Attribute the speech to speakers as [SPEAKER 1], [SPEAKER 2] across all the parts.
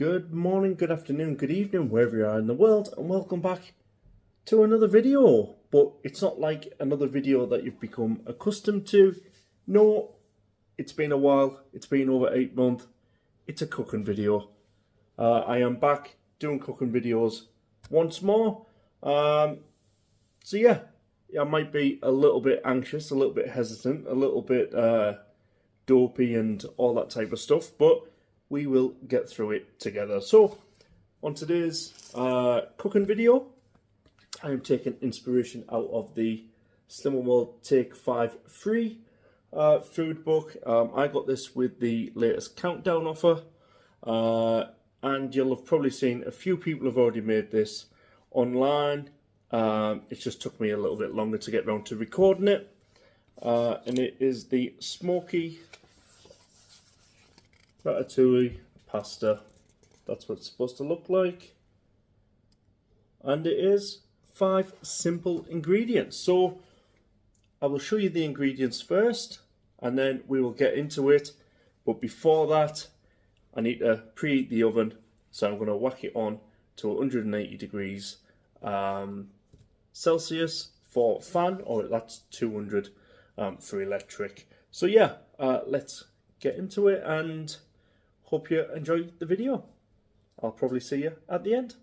[SPEAKER 1] Good morning, good afternoon, good evening, wherever you are in the world, and welcome back to another video. But it's not like another video that you've become accustomed to. No, it's been a while. It's been over 8 months. It's a cooking video. I am back doing cooking videos once more. So yeah, I might be a little bit anxious, a little bit hesitant, a little bit dopey and all that type of stuff, but we will get through it together. So on today's cooking video, I am taking inspiration out of the Slimmer World Take 5 free food book. I got this with the latest countdown offer, and you'll have probably seen a few people have already made this online. It just took me a little bit longer to get around to recording it, and it is the Smoky Ratatouille Pasta. That's what it's supposed to look like, and it is 5 simple ingredients. So I will show you the ingredients first and then we will get into it, but before that I need to preheat the oven, so I'm going to whack it on to 180 degrees Celsius for fan, or that's 200 for electric. So yeah, let's get into it and hope you enjoy the video. I'll probably see you at the end.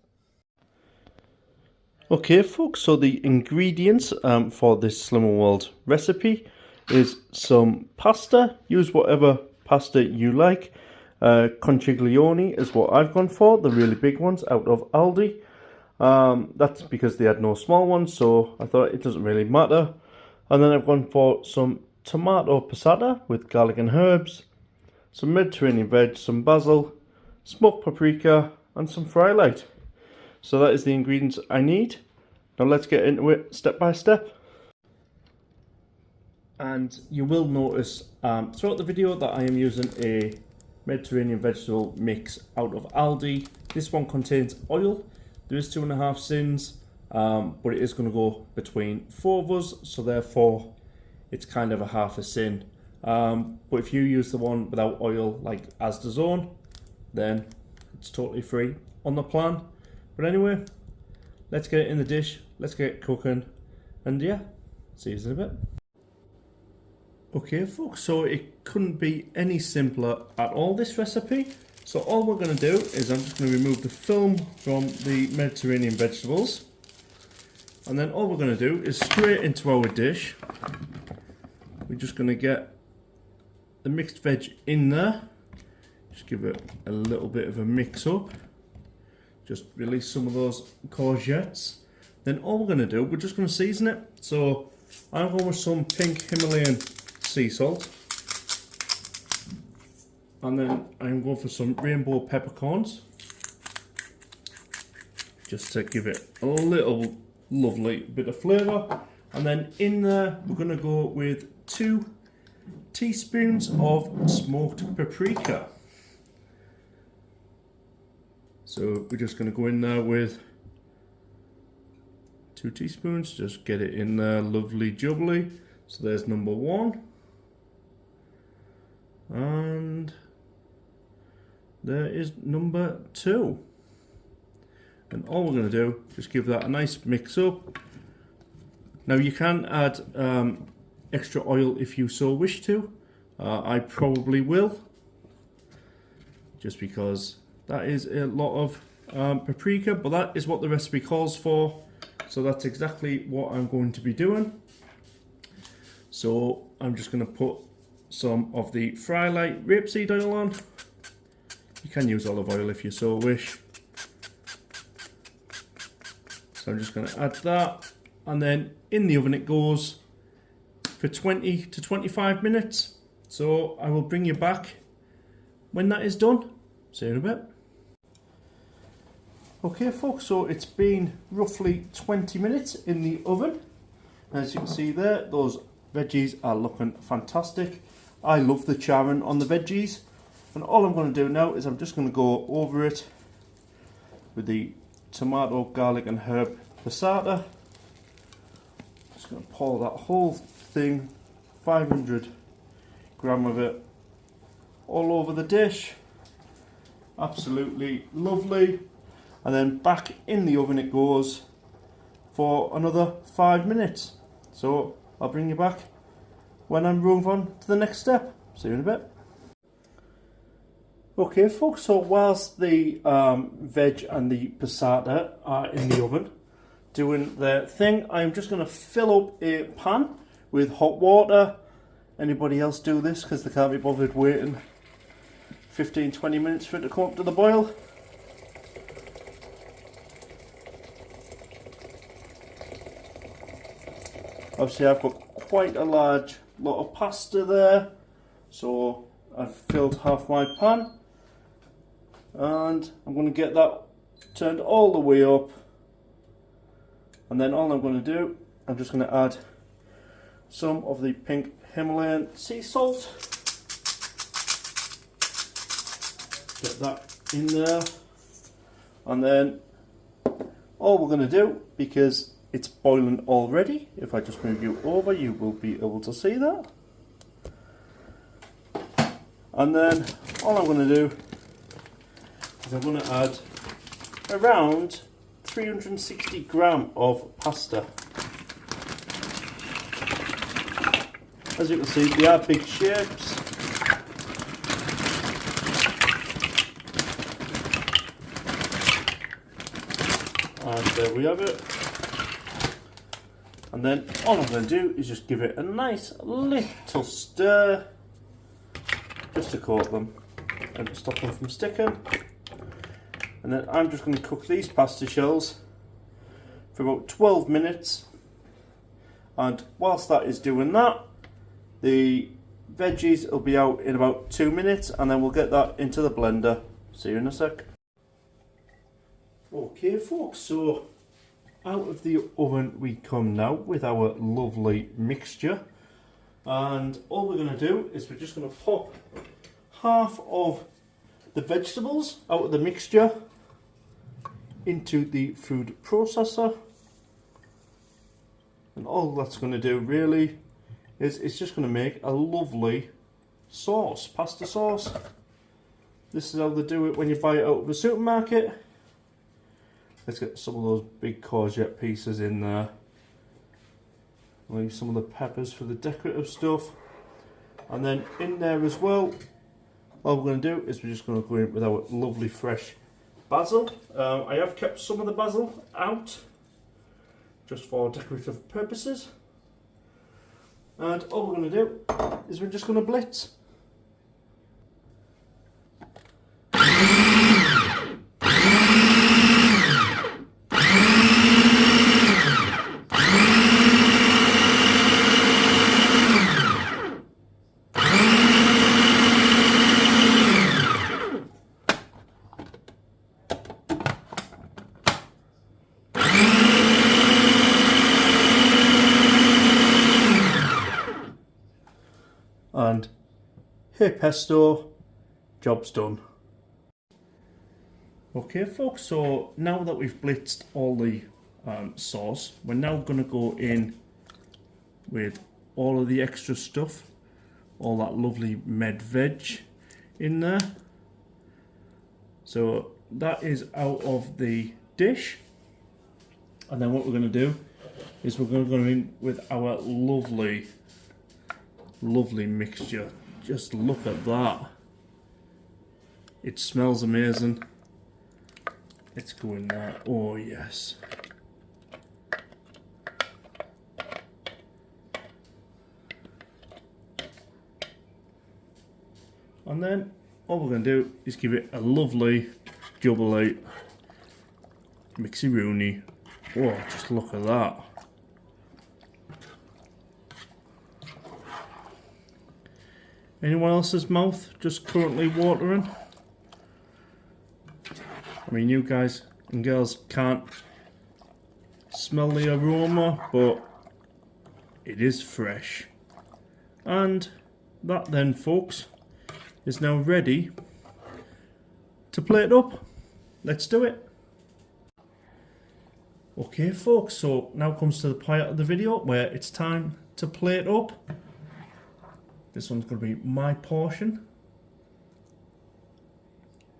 [SPEAKER 1] Okay folks, so the ingredients for this Slimmer World recipe is some pasta. Use whatever pasta you like. Conchiglie is what I've gone for, the really big ones out of Aldi. That's because they had no small ones, so I thought it doesn't really matter. And then I've gone for some tomato passata with garlic and herbs, some Mediterranean veg, some basil, smoked paprika, and some fry light. So that is the ingredients I need. Now let's get into it step by step. And you will notice throughout the video that I am using a Mediterranean vegetable mix out of Aldi. This one contains oil. There is 2.5 sins, but it is going to go between 4 of us, so therefore it's kind of a half a sin. But if you use the one without oil, like Asda's own, then it's totally free on the plan. But anyway, let's get it in the dish, let's get it cooking, and yeah, see you in a bit. Okay folks, so it couldn't be any simpler at all, this recipe. So all we're going to do is I'm just going to remove the film from the Mediterranean vegetables, and then all we're going to do is straight into our dish. We're just going to get the mixed veg in there, just give it a little bit of a mix up, just release some of those courgettes. Then all we're going to do, we're just going to season it. So I'm going with some pink Himalayan sea salt, and then I'm going for some rainbow peppercorns, just to give it a little lovely bit of flavour. And then in there we're going to go with 2 teaspoons of smoked paprika. So we're just going to go in there with 2 teaspoons, just get it in there lovely jubbly. So there's number 1, and there is number 2. And all we're going to do, just give that a nice mix up. Now you can add extra oil if you so wish to. I probably will, just because that is a lot of paprika, but that is what the recipe calls for, so that's exactly what I'm going to be doing. So I'm just going to put some of the fry light rapeseed oil on. You can use olive oil if you so wish. So I'm just going to add that, and then in the oven it goes for 20 to 25 minutes. So I will bring you back when that is done. See you in a bit. Okay folks, so it's been roughly 20 minutes in the oven. As you can see there, those veggies are looking fantastic. I love the charring on the veggies, and all I'm going to do now is I'm just going to go over it with the tomato, garlic and herb passata. Just going to pour that whole thing, 500 gram of it, all over the dish. Absolutely lovely. And then back in the oven it goes for another 5 minutes. So I'll bring you back when I move on to the next step. See you in a bit. Okay folks, so whilst the veg and the passata are in the oven doing their thing, I'm just going to fill up a pan with hot water. Anybody else do this because they can't be bothered waiting 15-20 minutes for it to come up to the boil? Obviously I've got quite a large lot of pasta there, so I've filled half my pan and I'm going to get that turned all the way up, and then all I'm going to do, I'm just going to add some of the pink Himalayan sea salt. Get that in there, and then all we're going to do, because it's boiling already, if I just move you over you will be able to see that, and then all I'm going to do is I'm going to add around 360 gram of pasta. As you can see, they are big shapes. And there we have it. And then all I'm going to do is just give it a nice little stir, just to coat them and to stop them from sticking. And then I'm just going to cook these pasta shells for about 12 minutes. And whilst that is doing that, the veggies will be out in about 2 minutes, and then we'll get that into the blender. See you in a sec. Okay folks, so out of the oven we come now with our lovely mixture, and all we're going to do is we're just going to pop half of the vegetables out of the mixture into the food processor, and all that's going to do really is it's just going to make a lovely sauce, pasta sauce. This is how they do it when you buy it out of the supermarket. Let's get some of those big courgette pieces in there. Leave some of the peppers for the decorative stuff. And then in there as well, all we're going to do is we're just going to go in with our lovely fresh basil. I have kept some of the basil out just for decorative purposes. And all we're going to do is we're just going to blitz. And hey pesto, job's done. Okay folks, so now that we've blitzed all the sauce, we're now going to go in with all of the extra stuff, all that lovely med veg in there. So that is out of the dish, and then what we're going to do is we're going to go in with our lovely mixture. Just look at that. It smells amazing. It's going there. Oh yes. And then all we're going to do is give it a lovely jubilate mixy-rooney. Oh, just look at that. Anyone else's mouth just currently watering? I mean, you guys and girls can't smell the aroma, but it is fresh. And that then, folks, is now ready to plate up. Let's do it. Okay folks, so now comes to the part of the video where it's time to plate up. This one's going to be my portion.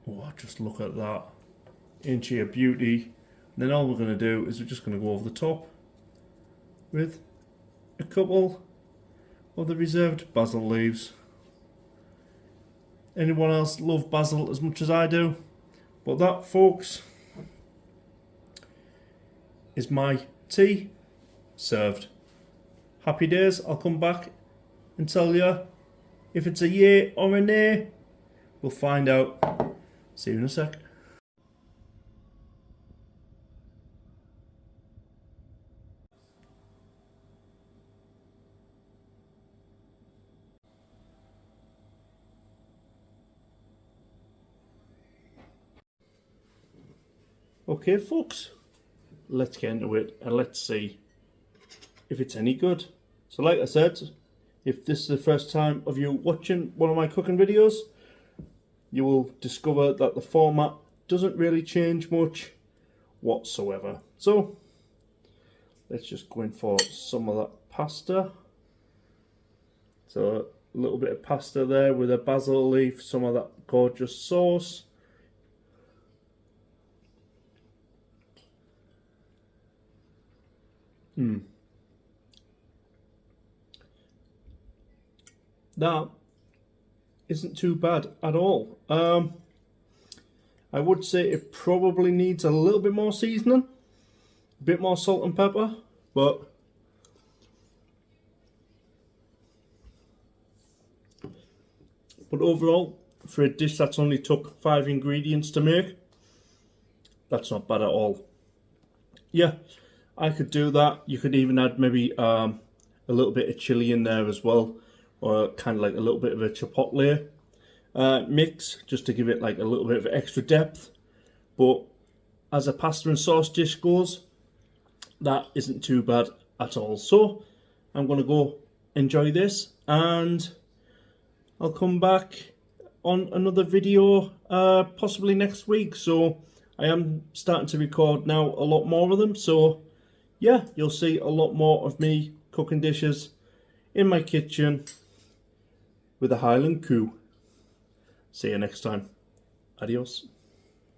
[SPEAKER 1] Oh, just look at that. Ain't she a beauty? And then all we're going to do is we're just going to go over the top with a couple of the reserved basil leaves. Anyone else love basil as much as I do? But that, folks, is my tea served. Happy days. I'll come back and tell you if it's a yay or a nay. We'll find out. See you in a sec. Okay, folks, let's get into it and let's see if it's any good. So like I said, if this is the first time of you watching one of my cooking videos, you will discover that the format doesn't really change much whatsoever. So let's just go in for some of that pasta. So a little bit of pasta there with a basil leaf, some of that gorgeous sauce. That isn't too bad at all. I would say it probably needs a little bit more seasoning, a bit more salt and pepper, but overall, for a dish that's only took 5 ingredients to make, that's not bad at all. Yeah, I could do that. You could even add maybe a little bit of chili in there as well, or kind of like a little bit of a chipotle mix, just to give it like a little bit of extra depth. But as a pasta and sauce dish goes, that isn't too bad at all. So I'm going to go enjoy this, and I'll come back on another video possibly next week. So I am starting to record now a lot more of them, so yeah, you'll see a lot more of me cooking dishes in my kitchen with a Highland Coo. See you next time. Adios.